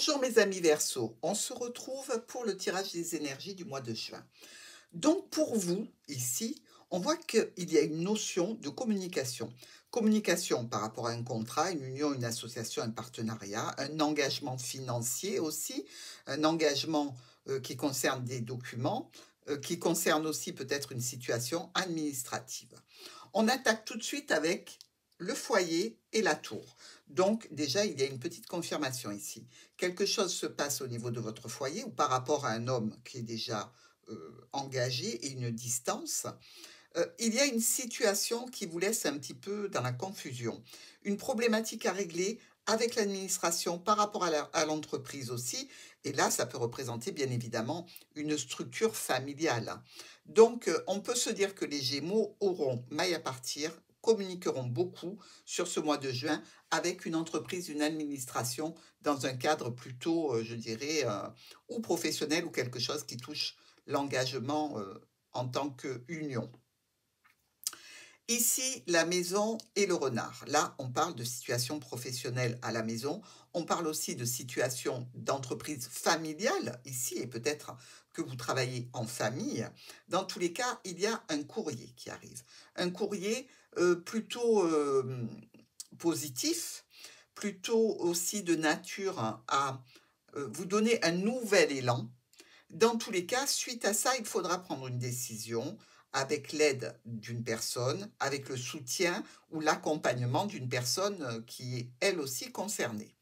Bonjour mes amis Verseau, on se retrouve pour le tirage des énergies du mois de juin. Donc pour vous, ici, on voit qu'il y a une notion de communication. Communication par rapport à un contrat, une union, une association, un partenariat, un engagement financier aussi, un engagement qui concerne des documents, qui concerne aussi peut-être une situation administrative. On attaque tout de suite avec le foyer et la tour. Donc déjà, il y a une petite confirmation ici. Quelque chose se passe au niveau de votre foyer ou par rapport à un homme qui est déjà engagé et une distance. Il y a une situation qui vous laisse un petit peu dans la confusion. Une problématique à régler avec l'administration par rapport à l'entreprise aussi. Et là, ça peut représenter bien évidemment une structure familiale. Donc, on peut se dire que les Gémeaux auront maille à partir, communiqueront beaucoup sur ce mois de juin avec une entreprise, une administration dans un cadre plutôt, je dirais, ou professionnel ou quelque chose qui touche l'engagement en tant qu'union. Ici, la maison et le renard. Là, on parle de situation professionnelle à la maison. On parle aussi de situation d'entreprise familiale ici, et peut-être que vous travaillez en famille. Dans tous les cas, il y a un courrier qui arrive. Un courrier plutôt positif, plutôt aussi de nature à vous donner un nouvel élan. Dans tous les cas, suite à ça, il faudra prendre une décision avec l'aide d'une personne, avec le soutien ou l'accompagnement d'une personne qui est elle aussi concernée.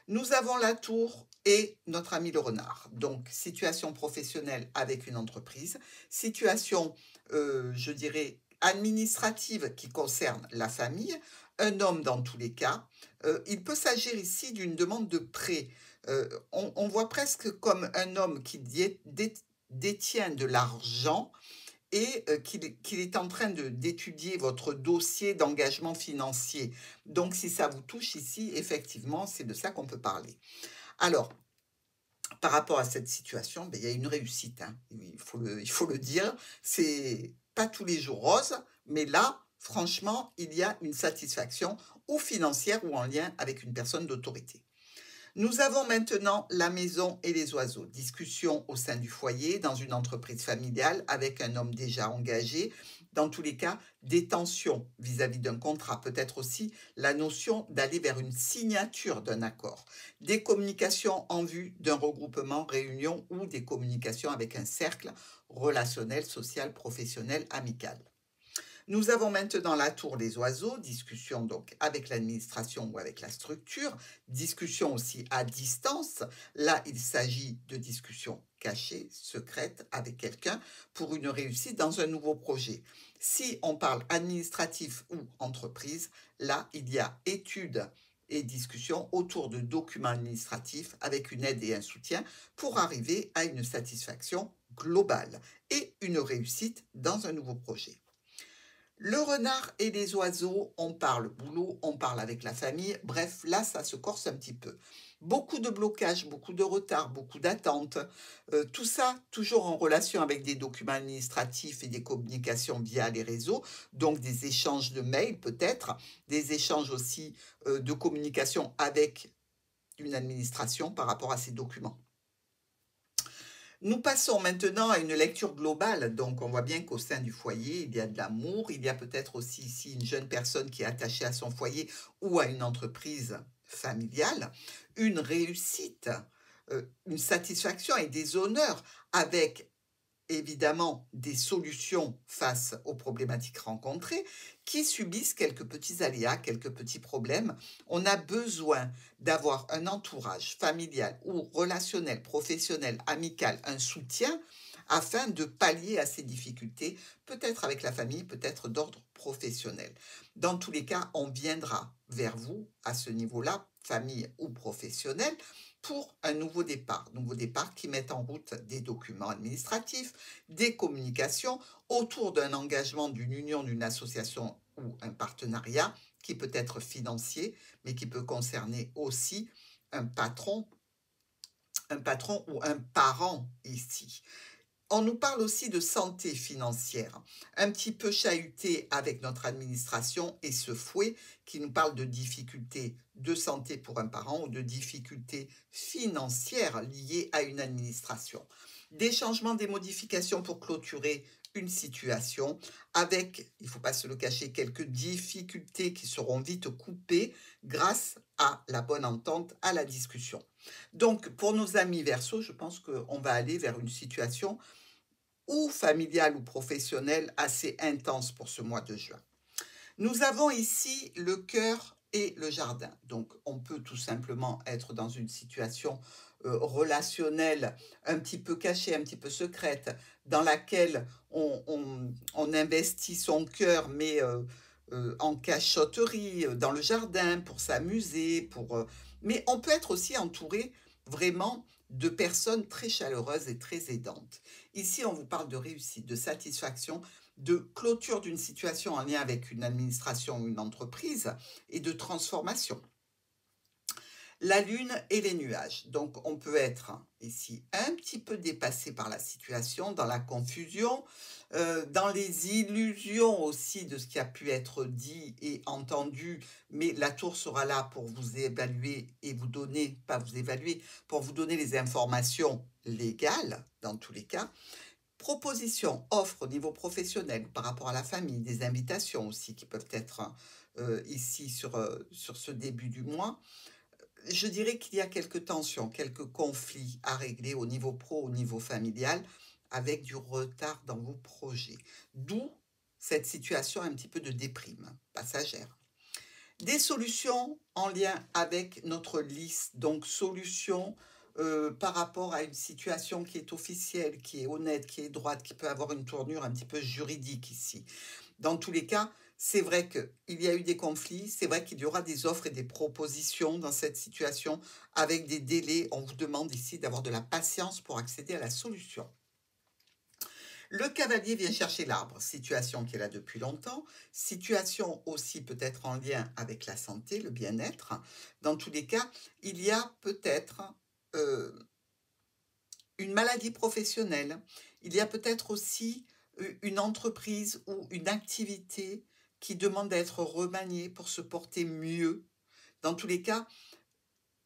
Nous avons la tour et notre ami le renard. Donc, situation professionnelle avec une entreprise, situation, je dirais, administrative qui concerne la famille, un homme dans tous les cas. Il peut s'agir ici d'une demande de prêt. On voit presque comme un homme qui détient de l'argent et qu'il est en train d'étudier votre dossier d'engagement financier. Donc, si ça vous touche ici, effectivement, c'est de ça qu'on peut parler. Alors, par rapport à cette situation, ben, il y a une réussite, hein. Il faut le dire. C'est pas tous les jours rose, mais là, franchement, il y a une satisfaction ou financière ou en lien avec une personne d'autorité. Nous avons maintenant la maison et les oiseaux. Discussion au sein du foyer, dans une entreprise familiale, avec un homme déjà engagé. Dans tous les cas, des tensions vis-à-vis d'un contrat. Peut-être aussi la notion d'aller vers une signature d'un accord. Des communications en vue d'un regroupement, réunion ou des communications avec un cercle relationnel, social, professionnel, amical. Nous avons maintenant la tour des oiseaux, discussion donc avec l'administration ou avec la structure, discussion aussi à distance. Là, il s'agit de discussions cachées, secrètes avec quelqu'un pour une réussite dans un nouveau projet. Si on parle administratif ou entreprise, là, il y a études et discussions autour de documents administratifs avec une aide et un soutien pour arriver à une satisfaction globale et une réussite dans un nouveau projet. Le renard et les oiseaux, on parle boulot, on parle avec la famille. Bref, là, ça se corse un petit peu. Beaucoup de blocages, beaucoup de retards, beaucoup d'attentes. Tout ça, toujours en relation avec des documents administratifs et des communications via les réseaux. Donc, des échanges de mails peut-être, des échanges aussi de communication avec une administration par rapport à ces documents. Nous passons maintenant à une lecture globale. Donc, on voit bien qu'au sein du foyer, il y a de l'amour. Il y a peut-être aussi ici une jeune personne qui est attachée à son foyer ou à une entreprise familiale. Une réussite, une satisfaction et des honneurs avec évidemment des solutions face aux problématiques rencontrées, qui subissent quelques petits aléas, quelques petits problèmes. On a besoin d'avoir un entourage familial ou relationnel, professionnel, amical, un soutien afin de pallier à ces difficultés, peut-être avec la famille, peut-être d'ordre professionnel. Dans tous les cas, on viendra vers vous à ce niveau-là, famille ou professionnel, pour un nouveau départ qui met en route des documents administratifs, des communications autour d'un engagement d'une union, d'une association ou un partenariat qui peut être financier, mais qui peut concerner aussi un patron ou un parent ici. On nous parle aussi de santé financière, un petit peu chahuté avec notre administration et ce fouet qui nous parle de difficultés de santé pour un parent ou de difficultés financières liées à une administration. Des changements, des modifications pour clôturer une situation avec, il ne faut pas se le cacher, quelques difficultés qui seront vite coupées grâce à la bonne entente, à la discussion. Donc, pour nos amis Verseau, je pense qu'on va aller vers une situation ou familiale ou professionnelle assez intense pour ce mois de juin. Nous avons ici le cœur et le jardin. Donc, on peut tout simplement être dans une situation relationnelle un petit peu cachée, un petit peu secrète, dans laquelle on investit son cœur, mais en cachotterie, dans le jardin, pour s'amuser, mais on peut être aussi entouré vraiment de personnes très chaleureuses et très aidantes. Ici, on vous parle de réussite, de satisfaction, de clôture d'une situation en lien avec une administration ou une entreprise et de transformation. La lune et les nuages. Donc, on peut être ici un petit peu dépassé par la situation, dans la confusion, dans les illusions aussi de ce qui a pu être dit et entendu, mais la tour sera là pour vous évaluer et vous donner, pas vous évaluer, pour vous donner les informations légales, dans tous les cas. Propositions, offres au niveau professionnel par rapport à la famille, des invitations aussi qui peuvent être ici sur ce début du mois. Je dirais qu'il y a quelques tensions, quelques conflits à régler au niveau pro, au niveau familial, avec du retard dans vos projets. D'où cette situation un petit peu de déprime passagère. Des solutions en lien avec notre liste, donc solutions par rapport à une situation qui est officielle, qui est honnête, qui est droite, qui peut avoir une tournure un petit peu juridique ici. Dans tous les cas, c'est vrai qu'il y a eu des conflits, c'est vrai qu'il y aura des offres et des propositions dans cette situation avec des délais. On vous demande ici d'avoir de la patience pour accéder à la solution. Le cavalier vient chercher l'arbre, situation qui est là depuis longtemps, situation aussi peut-être en lien avec la santé, le bien-être. Dans tous les cas, il y a peut-être une maladie professionnelle, il y a peut-être aussi une entreprise ou une activité qui demande d'être remaniée pour se porter mieux. Dans tous les cas,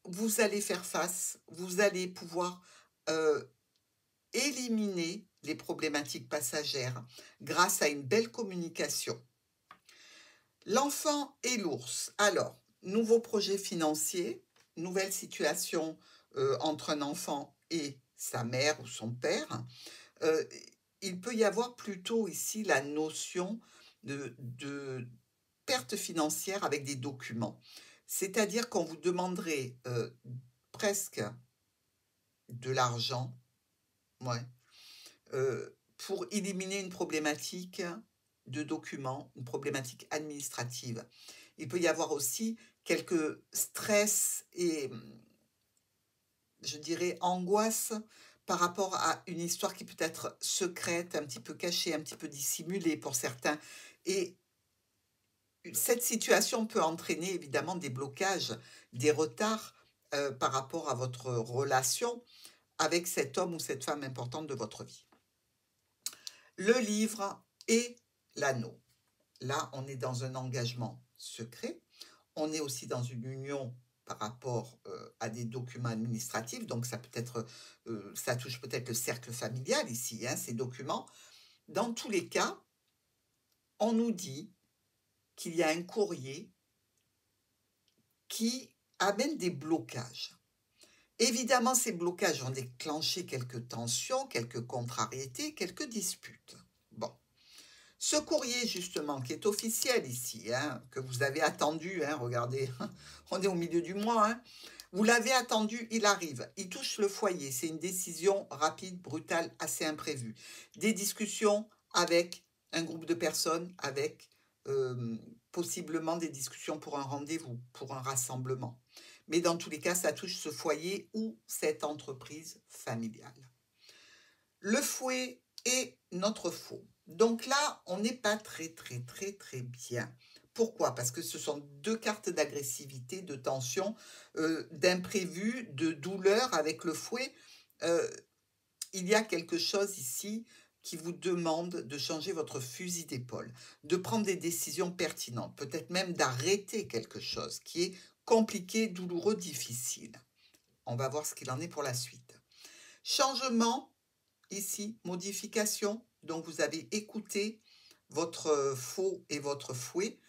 vous allez faire face, vous allez pouvoir éliminer les problématiques passagères grâce à une belle communication. L'enfant et l'ours. Alors, nouveau projet financier, nouvelle situation entre un enfant et sa mère ou son père. Il peut y avoir plutôt ici la notion de perte financière avec des documents. C'est-à-dire qu'on vous demanderait presque de l'argent, ouais, pour éliminer une problématique de documents, une problématique administrative. Il peut y avoir aussi quelques stress et, je dirais, angoisse par rapport à une histoire qui peut être secrète, un petit peu cachée, un petit peu dissimulée pour certains. Et cette situation peut entraîner évidemment des blocages, des retards par rapport à votre relation avec cet homme ou cette femme importante de votre vie. Le livre et l'anneau. Là, on est dans un engagement secret. On est aussi dans une union par rapport à des documents administratifs. Donc, ça touche peut-être le cercle familial ici, hein, ces documents. Dans tous les cas, on nous dit qu'il y a un courrier qui amène des blocages. Évidemment, ces blocages vont déclencher quelques tensions, quelques contrariétés, quelques disputes. Bon. Ce courrier, justement, qui est officiel ici, hein, que vous avez attendu, hein, regardez, on est au milieu du mois, hein, vous l'avez attendu, il arrive, il touche le foyer, c'est une décision rapide, brutale, assez imprévue. Des discussions avec un groupe de personnes, avec possiblement des discussions pour un rendez-vous, pour un rassemblement. Mais dans tous les cas, ça touche ce foyer ou cette entreprise familiale. Le fouet est notre faux. Donc là, on n'est pas très bien. Pourquoi? Parce que ce sont deux cartes d'agressivité, de tension, d'imprévu, de douleur avec le fouet. il y a quelque chose ici qui vous demande de changer votre fusil d'épaule, de prendre des décisions pertinentes, peut-être même d'arrêter quelque chose qui est compliqué, douloureux, difficile. On va voir ce qu'il en est pour la suite. Changement, ici, modification. Donc, vous avez écouté votre faux et votre fouet.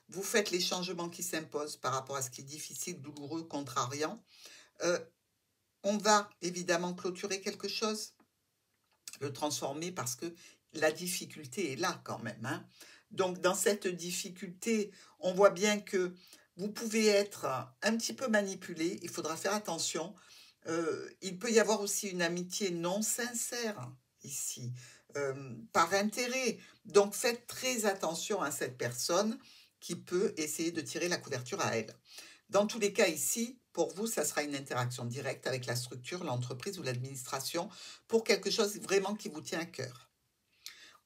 Vous faites les changements qui s'imposent par rapport à ce qui est difficile, douloureux, contrariant. On va évidemment clôturer quelque chose, le transformer parce que la difficulté est là quand même, hein. Donc, dans cette difficulté, on voit bien que vous pouvez être un petit peu manipulé. Il faudra faire attention. Il peut y avoir aussi une amitié non sincère ici, par intérêt. Donc, faites très attention à cette personne qui peut essayer de tirer la couverture à elle. Dans tous les cas ici, pour vous, ça sera une interaction directe avec la structure, l'entreprise ou l'administration pour quelque chose vraiment qui vous tient à cœur.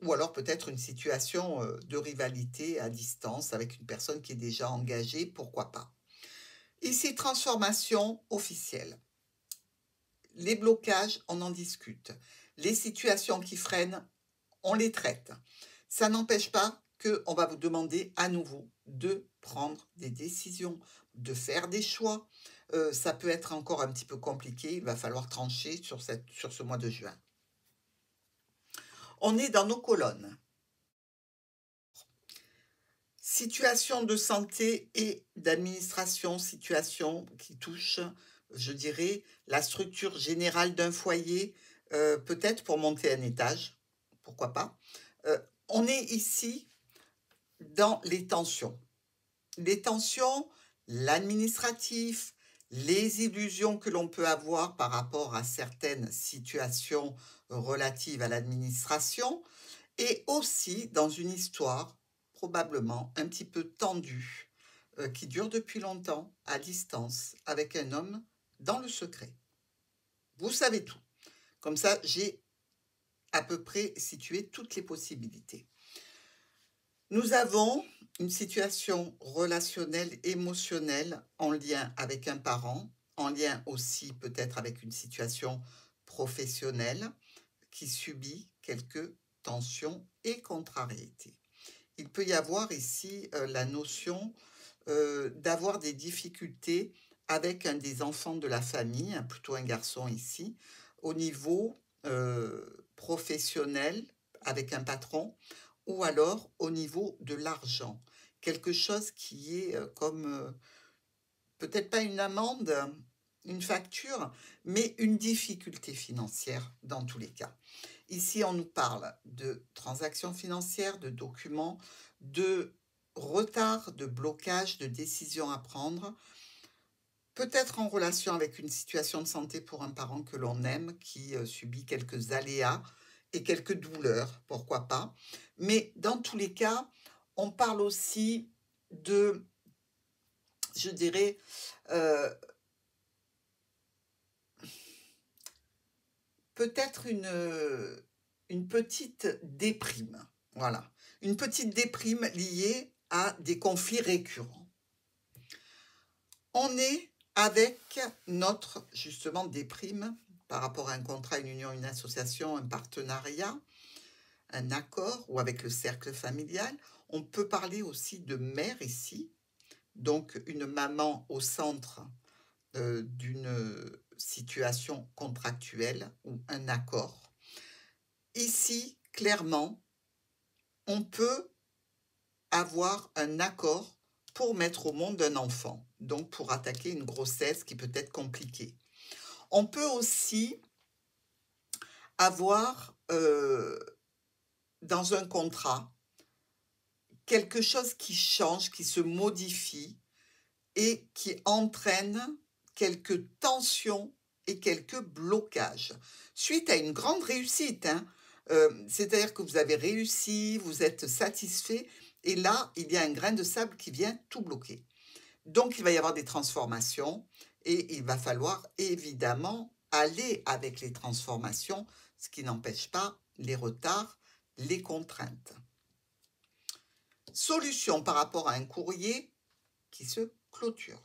Ou alors peut-être une situation de rivalité à distance avec une personne qui est déjà engagée, pourquoi pas. Ici, transformation officielle. Les blocages, on en discute. Les situations qui freinent, on les traite. Ça n'empêche pas qu'on va vous demander à nouveau de prendre des décisions, de faire des choix. Ça peut être encore un petit peu compliqué, il va falloir trancher sur ce mois de juin. On est dans nos colonnes. Situation de santé et d'administration, situation qui touche, je dirais, la structure générale d'un foyer, peut-être pour monter un étage, pourquoi pas. On est ici dans les tensions. Les tensions, l'administratif, les illusions que l'on peut avoir par rapport à certaines situations relatives à l'administration, et aussi dans une histoire probablement un petit peu tendue, qui dure depuis longtemps, à distance, avec un homme dans le secret. Vous savez tout. Comme ça, j'ai à peu près situé toutes les possibilités. Nous avons une situation relationnelle, émotionnelle en lien avec un parent, en lien aussi peut-être avec une situation professionnelle qui subit quelques tensions et contrariétés. Il peut y avoir ici la notion d'avoir des difficultés avec un des enfants de la famille, plutôt un garçon ici, au niveau professionnel avec un patron, ou alors au niveau de l'argent. Quelque chose qui est comme, peut-être pas une amende, une facture, mais une difficulté financière dans tous les cas. Ici, on nous parle de transactions financières, de documents, de retard, de blocage, de décisions à prendre, peut-être en relation avec une situation de santé pour un parent que l'on aime, qui subit quelques aléas et quelques douleurs, pourquoi pas. Mais dans tous les cas, on parle aussi de, je dirais, peut-être une petite déprime. Voilà, une petite déprime liée à des conflits récurrents. On est avec notre, justement, déprime par rapport à un contrat, une union, une association, un partenariat, un accord ou avec le cercle familial. On peut parler aussi de mère ici, donc une maman au centre d'une situation contractuelle ou un accord. Ici, clairement, on peut avoir un accord pour mettre au monde un enfant, donc pour attaquer une grossesse qui peut être compliquée. On peut aussi avoir dans un contrat quelque chose qui change, qui se modifie et qui entraîne quelques tensions et quelques blocages. Suite à une grande réussite, hein, c'est-à-dire que vous avez réussi, vous êtes satisfait, et là, il y a un grain de sable qui vient tout bloquer. Donc, il va y avoir des transformations, et il va falloir évidemment aller avec les transformations, ce qui n'empêche pas les retards, les contraintes. Solution par rapport à un courrier qui se clôture.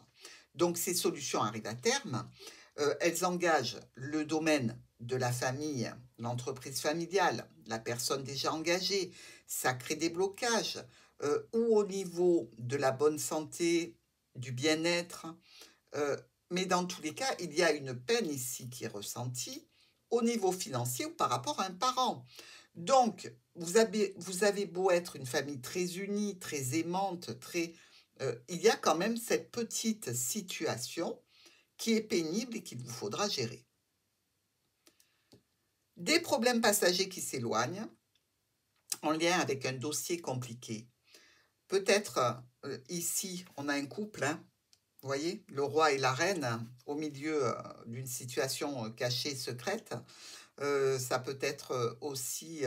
Donc, ces solutions arrivent à terme. elles engagent le domaine de la famille, l'entreprise familiale, la personne déjà engagée, ça crée des blocages, ou au niveau de la bonne santé, du bien-être, mais dans tous les cas, il y a une peine ici qui est ressentie au niveau financier ou par rapport à un parent. Donc, vous avez beau être une famille très unie, très aimante, il y a quand même cette petite situation qui est pénible et qu'il vous faudra gérer. Des problèmes passagers qui s'éloignent en lien avec un dossier compliqué. Peut-être ici, on a un couple, hein, vous voyez, le roi et la reine au milieu d'une situation cachée, secrète. Ça peut être aussi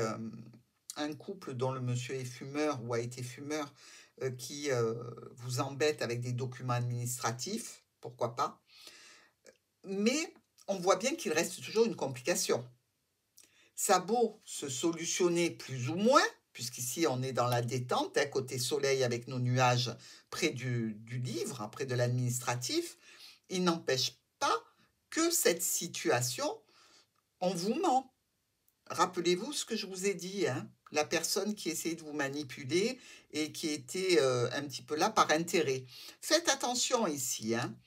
un couple dont le monsieur est fumeur ou a été fumeur qui vous embête avec des documents administratifs, pourquoi pas. Mais on voit bien qu'il reste toujours une complication. Ça a beau se solutionner plus ou moins, puisqu'ici on est dans la détente, hein, côté soleil avec nos nuages près du livre, près de l'administratif, il n'empêche pas que cette situation, on vous ment. Rappelez-vous ce que je vous ai dit, hein, la personne qui essayait de vous manipuler et qui était un petit peu là par intérêt. Faites attention ici, hein.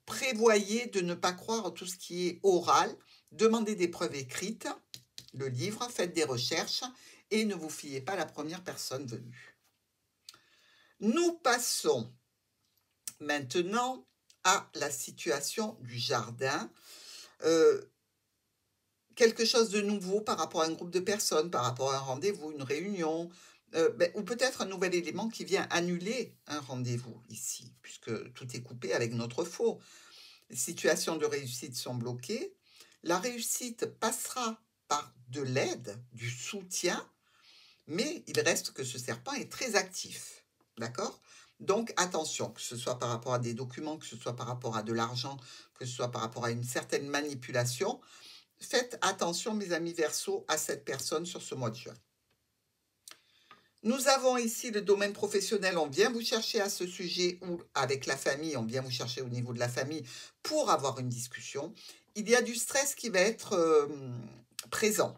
Prévoyez de ne pas croire tout ce qui est oral, demandez des preuves écrites, le livre, faites des recherches et ne vous fiez pas à la première personne venue. Nous passons maintenant à la situation du jardin. Quelque chose de nouveau par rapport à un groupe de personnes, par rapport à un rendez-vous, une réunion, ou peut-être un nouvel élément qui vient annuler un rendez-vous ici, puisque tout est coupé avec notre faux. Les situations de réussite sont bloquées. La réussite passera par de l'aide, du soutien, mais il reste que ce serpent est très actif. D'accord? Donc attention, que ce soit par rapport à des documents, que ce soit par rapport à de l'argent, que ce soit par rapport à une certaine manipulation, faites attention, mes amis Verseaux, à cette personne sur ce mois de juin. Nous avons ici le domaine professionnel, on vient vous chercher à ce sujet, ou avec la famille, on vient vous chercher au niveau de la famille pour avoir une discussion. Il y a du stress qui va être présent,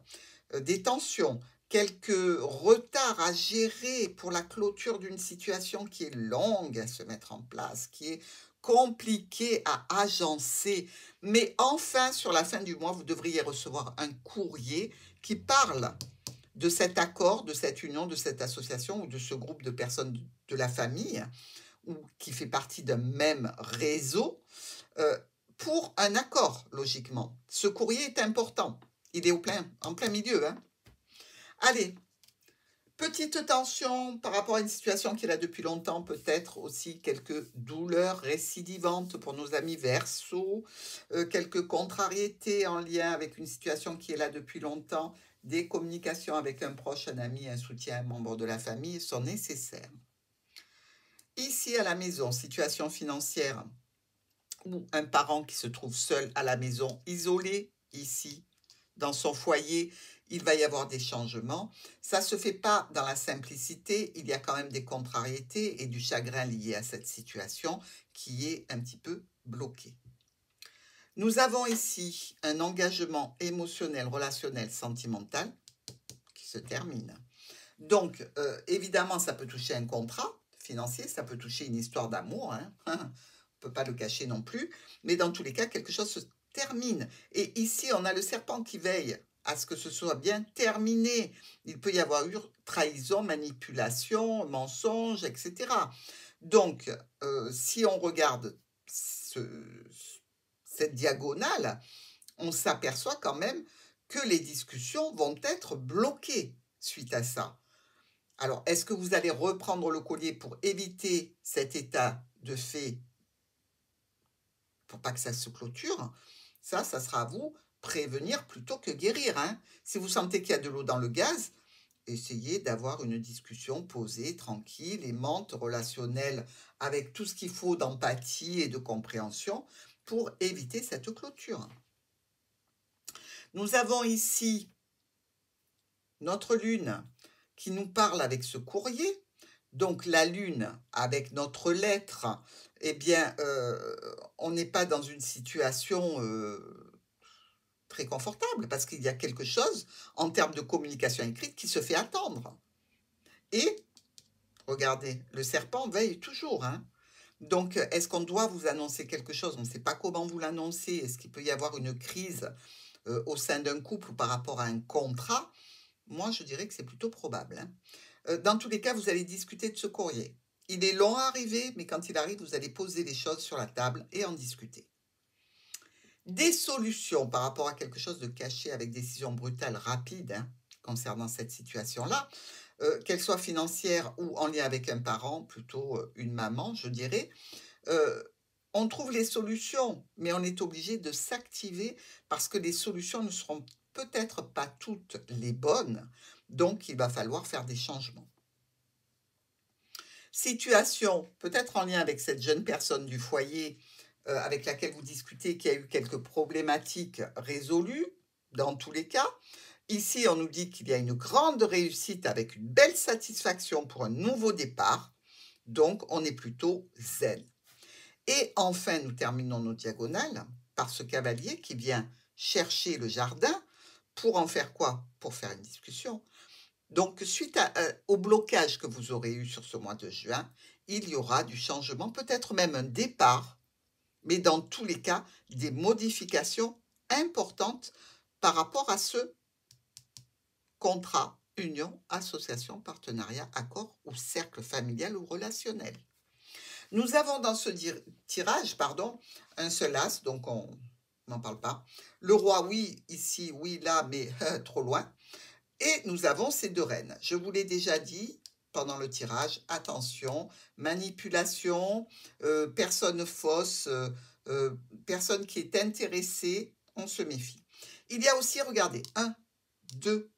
des tensions, quelques retards à gérer pour la clôture d'une situation qui est longue à se mettre en place, qui est compliquée à agencer. Mais enfin, sur la fin du mois, vous devriez recevoir un courrier qui parle de cet accord, de cette union, de cette association ou de ce groupe de personnes de la famille ou qui fait partie d'un même réseau pour un accord, logiquement. Ce courrier est important. Il est en plein milieu, hein. Allez, petite tension par rapport à une situation qui est là depuis longtemps, peut-être aussi quelques douleurs récidivantes pour nos amis Verseaux, quelques contrariétés en lien avec une situation qui est là depuis longtemps, des communications avec un proche, un ami, un soutien, un membre de la famille sont nécessaires. Ici à la maison, situation financière ou un parent qui se trouve seul à la maison, isolé ici, dans son foyer, il va y avoir des changements. Ça ne se fait pas dans la simplicité, il y a quand même des contrariétés et du chagrin lié à cette situation qui est un petit peu bloqué. Nous avons ici un engagement émotionnel, relationnel, sentimental qui se termine. Donc, évidemment, ça peut toucher un contrat financier, ça peut toucher une histoire d'amour, hein. On ne peut pas le cacher non plus, mais dans tous les cas, quelque chose se termine. Et ici, on a le serpent qui veille à ce que ce soit bien terminé. Il peut y avoir eu trahison, manipulation, mensonge, etc. Donc, si on regarde cette diagonale, on s'aperçoit quand même que les discussions vont être bloquées suite à ça. Alors, est-ce que vous allez reprendre le collier pour éviter cet état de fait, pour pas que ça se clôture? Ça sera à vous, prévenir plutôt que guérir, hein. Si vous sentez qu'il y a de l'eau dans le gaz, essayez d'avoir une discussion posée, tranquille, aimante, relationnelle, avec tout ce qu'il faut d'empathie et de compréhension pour éviter cette clôture. Nous avons ici notre lune qui nous parle avec ce courrier Donc la lune avec notre lettre, eh bien, on n'est pas dans une situation, très confortable parce qu'il y a quelque chose en termes de communication écrite qui se fait attendre et regardez, le serpent veille toujours, hein. Donc, est-ce qu'on doit vous annoncer quelque chose? On ne sait pas comment vous l'annoncer. Est-ce qu'il peut y avoir une crise, au sein d'un couple ou par rapport à un contrat? Moi, je dirais que c'est plutôt probable, hein. Dans tous les cas, vous allez discuter de ce courrier. Il est long à arriver, mais quand il arrive, vous allez poser les choses sur la table et en discuter. Des solutions par rapport à quelque chose de caché avec décision brutale, rapide, hein, concernant cette situation-là, qu'elle soit financière ou en lien avec un parent, plutôt, une maman, je dirais. Heu, on trouve les solutions, mais on est obligé de s'activer parce que les solutions ne seront peut-être pas toutes les bonnes, donc il va falloir faire des changements. Situation, peut-être en lien avec cette jeune personne du foyer, avec laquelle vous discutez, qui a eu quelques problématiques résolues, dans tous les cas. Ici, on nous dit qu'il y a une grande réussite avec une belle satisfaction pour un nouveau départ, donc on est plutôt zen. Et enfin, nous terminons nos diagonales par ce cavalier qui vient chercher le jardin pour en faire quoi? Pour faire une discussion. Donc, suite au blocage que vous aurez eu sur ce mois de juin, il y aura du changement, peut-être même un départ, mais dans tous les cas, des modifications importantes par rapport à ce contrat, union, association, partenariat, accord ou cercle familial ou relationnel. Nous avons dans ce tirage, pardon, un seul as, donc on n'en parle pas. Le roi, oui, ici, oui, là, mais trop loin. Et nous avons ces deux reines. Je vous l'ai déjà dit pendant le tirage, attention, manipulation, personne fausse, euh, personne qui est intéressée, on se méfie. Il y a aussi, regardez, un, 2,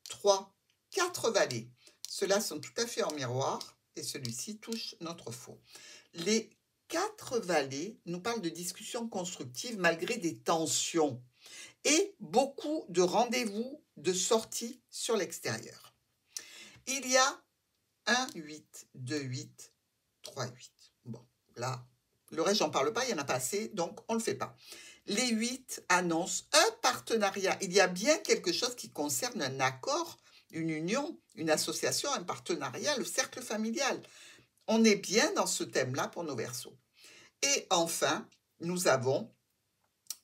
3, 4 valets. Ceux-là sont tout à fait en miroir et celui-ci touche notre faux. Les 4 valets nous parlent de discussions constructives malgré des tensions et beaucoup de rendez-vous de sortie sur l'extérieur. Il y a 1, 8, 2, 8, 3, 8. Bon, là, le reste, j'en parle pas, il n'y en a pas assez, donc on ne le fait pas. Les 8 annoncent un partenariat. Il y a bien quelque chose qui concerne un accord, une union, une association, un partenariat, le cercle familial. On est bien dans ce thème-là pour nos Verseaux. Et enfin, nous avons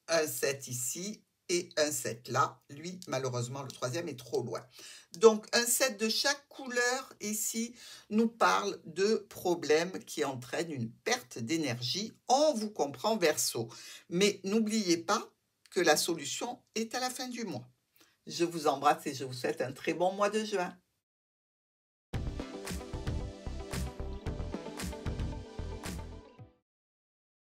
un 7 ici et un 7 là. Lui, malheureusement, le troisième est trop loin. Donc, un 7 de chaque couleur ici nous parle de problèmes qui entraînent une perte d'énergie. On vous comprend, Verseau. Mais n'oubliez pas que la solution est à la fin du mois. Je vous embrasse et je vous souhaite un très bon mois de juin.